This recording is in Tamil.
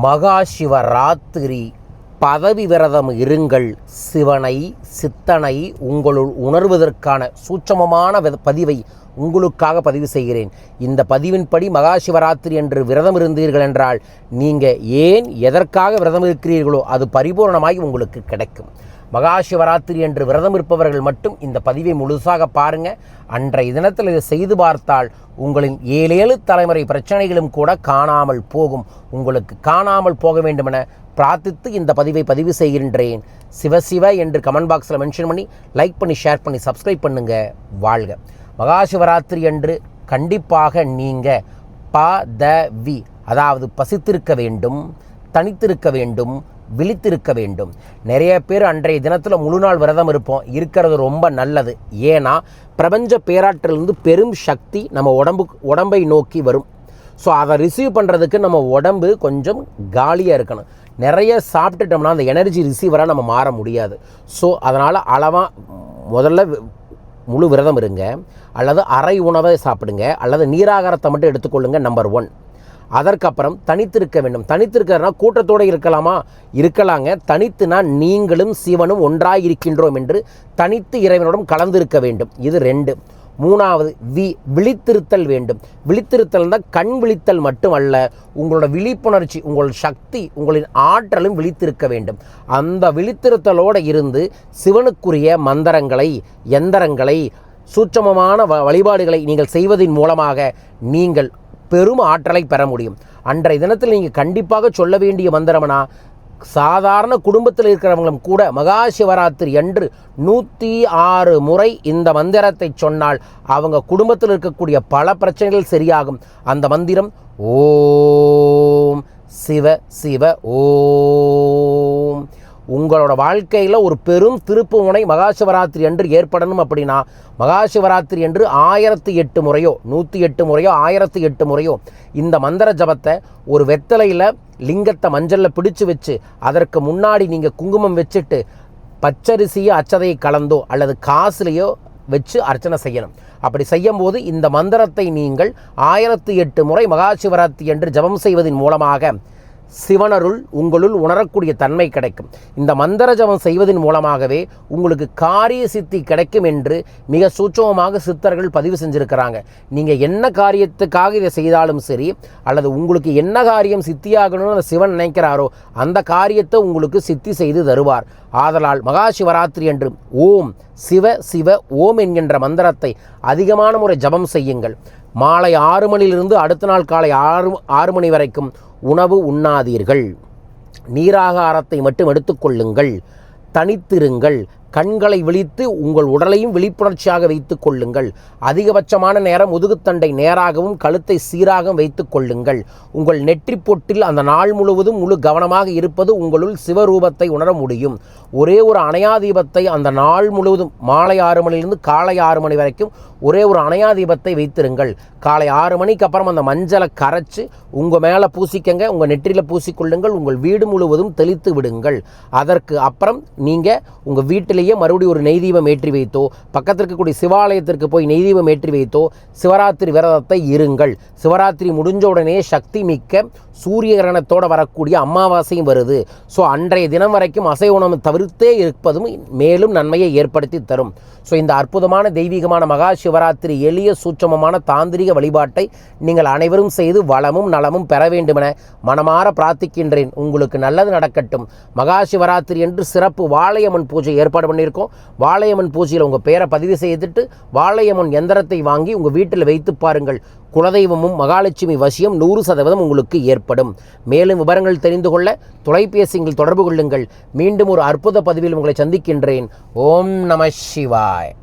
மகா சிவராத்திரி பதவி விரதம் இருங்கள். சிவனை சித்தனை உங்களுள் உணர்வதற்கான சூட்சமமான பதிவை உங்களுக்காக பதிவு செய்கிறேன். இந்த பதிவின்படி மகா சிவராத்திரி என்று விரதம் இருந்தீர்கள் என்றால் நீங்கள் ஏன் எதற்காக விரதம் இருக்கிறீர்களோ அது பரிபூர்ணமாகி உங்களுக்கு கிடைக்கும். மகா சிவராத்திரி என்று விரதம் இருப்பவர்கள் மட்டும் இந்த பதிவை முழுசாக பாருங்கள். அன்றைய தினத்தில் இதை செய்து பார்த்தால் உங்களின் 7 தலைமுறை பிரச்சனைகளும் கூட காணாமல் போகும். உங்களுக்கு காணாமல் போக வேண்டுமென பிரார்த்தித்து இந்த பதிவை பதிவு செய்கின்றேன். சிவசிவ என்று கமெண்ட் பாக்ஸில் மென்ஷன் பண்ணி லைக் பண்ணி ஷேர் பண்ணி சப்ஸ்கிரைப் பண்ணுங்கள். வாழ்க. மகா சிவராத்திரி அன்று கண்டிப்பாக நீங்கள் பதவி, அதாவது பசித்திருக்க வேண்டும், தனித்திருக்க வேண்டும், விழித்திருக்க வேண்டும். நிறைய பேர் அன்றைய தினத்தில் முழு நாள் விரதம் இருப்போம். இருக்கிறது ரொம்ப நல்லது. ஏன்னா பிரபஞ்ச பேராற்றிலிருந்து பெரும் சக்தி நம்ம உடம்பை நோக்கி வரும். ஸோ அதை ரிசீவ் பண்ணுறதுக்கு நம்ம உடம்பு கொஞ்சம் காலியாக இருக்கணும். நிறைய சாப்பிட்டுட்டோம்னா அந்த எனர்ஜி ரிசீவராக நம்ம மாற முடியாது. ஸோ அதனால் அளவாக முதல்ல முழு விரதம் இருங்க, அல்லது அரை உணவை சாப்பிடுங்க, அல்லது நீராகாரத்தை மட்டும் எடுத்துக்கொள்ளுங்க. நம்பர் 1. அதற்கப்புறம் தனித்திருக்க வேண்டும். தனித்திருக்கிறதுனா கூட்டத்தோடு இருக்கலாங்க. தனித்துனா நீங்களும் சிவனும் ஒன்றாக இருக்கின்றோம் என்று தனித்து இறைவனுடன் கலந்திருக்க வேண்டும். இது 2. 3வது விழித்திருத்தல் வேண்டும். விழித்திருத்தல் தான் கண் விழித்தல் மட்டுமல்ல, உங்களோட விழிப்புணர்ச்சி, உங்கள் சக்தி, உங்களின் ஆற்றலும் விழித்திருக்க வேண்டும். அந்த விழித்திருத்தலோடு இருந்து சிவனுக்குரிய மந்திரங்களை, எந்திரங்களை, சூட்சமமான வழிபாடுகளை நீங்கள் செய்வதன் மூலமாக நீங்கள் பெரும் ஆற்றலை பெற முடியும். அன்றைய தினத்தில் நீங்கள் கண்டிப்பாக சொல்ல வேண்டிய மந்திரம்னா, சாதாரண குடும்பத்தில் இருக்கிறவங்களும் கூட மகா சிவராத்திரி அன்று 106 முறை இந்த மந்திரத்தை சொன்னால் அவங்க குடும்பத்தில் இருக்கக்கூடிய பல பிரச்சனைகள் சரியாகும். அந்த மந்திரம் ஓம் சிவ சிவ ஓம். உங்களோட வாழ்க்கையில் ஒரு பெரும் திருப்பு முனை மகா சிவராத்திரி அன்று ஏற்படணும். அப்படின்னா மகா சிவராத்திரி அன்று 1008 முறையோ 108 முறையோ 1008 முறையோ இந்த மந்திர ஜபத்தை ஒரு வெத்தலையில் லிங்கத்தை மஞ்சளில் பிடிச்சு வச்சு அதற்கு முன்னாடி நீங்கள் குங்குமம் வச்சுட்டு பச்சரிசியோ அச்சதையை கலந்தோ அல்லது காசுலையோ வச்சு அர்ச்சனை செய்யணும். அப்படி செய்யும் போது இந்த மந்திரத்தை நீங்கள் 1008 முறை மகா சிவராத்திரி அன்று ஜபம் செய்வதன் மூலமாக சிவனருள் உங்களுள் உணரக்கூடிய தன்மை கிடைக்கும். இந்த மந்திர ஜபம் செய்வதன் மூலமாகவே உங்களுக்கு காரிய சித்தி கிடைக்கும் என்று மிக சூட்சமமாக சித்தர்கள் பதிவு செஞ்சுருக்கிறாங்க. நீங்கள் என்ன காரியத்துக்காக இதை செய்தாலும் சரி, அல்லது உங்களுக்கு என்ன காரியம் சித்தியாகணும்னு அந்த சிவன் நினைக்கிறாரோ அந்த காரியத்தை உங்களுக்கு சித்தி செய்து தருவார். ஆதலால் மகா சிவராத்திரி அன்று ஓம் சிவ சிவ ஓம் என்கின்ற மந்திரத்தை அதிகமான முறை ஜபம் செய்யுங்கள். மாலை 6 மணியிலிருந்து அடுத்த நாள் காலை 6 மணி வரைக்கும் உணவு உண்ணாதீர்கள். நீராகாரத்தை மட்டும் எடுத்துக்கொள்ளுங்கள். தனித்திருங்கள். கண்களை விழித்து உங்கள் உடலையும் விழிப்புணர்ச்சியாக வைத்து கொள்ளுங்கள். அதிகபட்சமான நேரம் முதுகுத்தண்டை நேராகவும் கழுத்தை சீராகவும் வைத்து கொள்ளுங்கள். உங்கள் நெற்றி பொட்டில் அந்த நாள் முழுவதும் முழு கவனமாக இருப்பது உங்களுள் சிவரூபத்தை உணர முடியும். ஒரே ஒரு அணையாதீபத்தை அந்த நாள் முழுவதும் மாலை 6 மணிலிருந்து காலை 6 மணி வரைக்கும் ஒரே ஒரு அணையாதீபத்தை வைத்திருங்கள். காலை 6 மணிக்கு அப்புறம் அந்த மஞ்சளை கரைச்சி உங்கள் மேலே பூசிக்கங்க, உங்கள் நெற்றியில் பூசிக்கொள்ளுங்கள். உங்கள் வீடு முழுவதும் தெளித்து விடுங்கள். அதற்கு அப்புறம் நீங்கள் உங்கள் வீட்டிலேயே மறுபடியும் ஒரு நெய்தீபம் ஏற்றி வைத்தோ, பக்கத்தில் இருக்கக்கூடிய சிவாலயத்திற்கு போய் நெய்தீபம் ஏற்றி வைத்தோ சிவராத்திரி விரதத்தை இருங்கள். சிவராத்திரி முடிஞ்ச உடனே சக்தி மிக்க சூரிய கிரகணத்தோடு வரக்கூடிய அமாவாசையும் வருது. ஸோ அன்றைய தினம் வரைக்கும் அசைவ உணவு தவிர்த்தே இருப்பதும் மேலும் நன்மையை ஏற்படுத்தி தரும். ஸோ இந்த அற்புதமான தெய்வீகமான மகா சிவராத்திரி எளிய சூட்சமமான தாந்திரிக வழிபாட்டை நீங்கள் அனைவரும் செய்து வளமும் நலமும் பெற வேண்டுமென மனமாற பிரார்த்திக்கின்றேன். உங்களுக்கு நல்லது நடக்கட்டும். மகா சிவராத்திரி என்று சிறப்பு வாழையம்மன் பூஜை ஏற்பாடு பண்ணியிருக்கோம். வாழையம்மன் பூஜையில் உங்கள் பேரை பதிவு செய்துட்டு வாழையம்மன் எந்திரத்தை வாங்கி உங்கள் வீட்டில் வைத்து பாருங்கள். குலதெய்வமும் மகாலட்சுமி வசியம் 100% உங்களுக்கு ஏற்படும். மேலும் விவரங்கள் தெரிந்து கொள்ள தொலைபேசியில் தொடர்பு கொள்ளுங்கள். மீண்டும் ஒரு அற்புத பதிவில் உங்களை சந்திக்கின்றேன். ஓம் நம சிவாய்.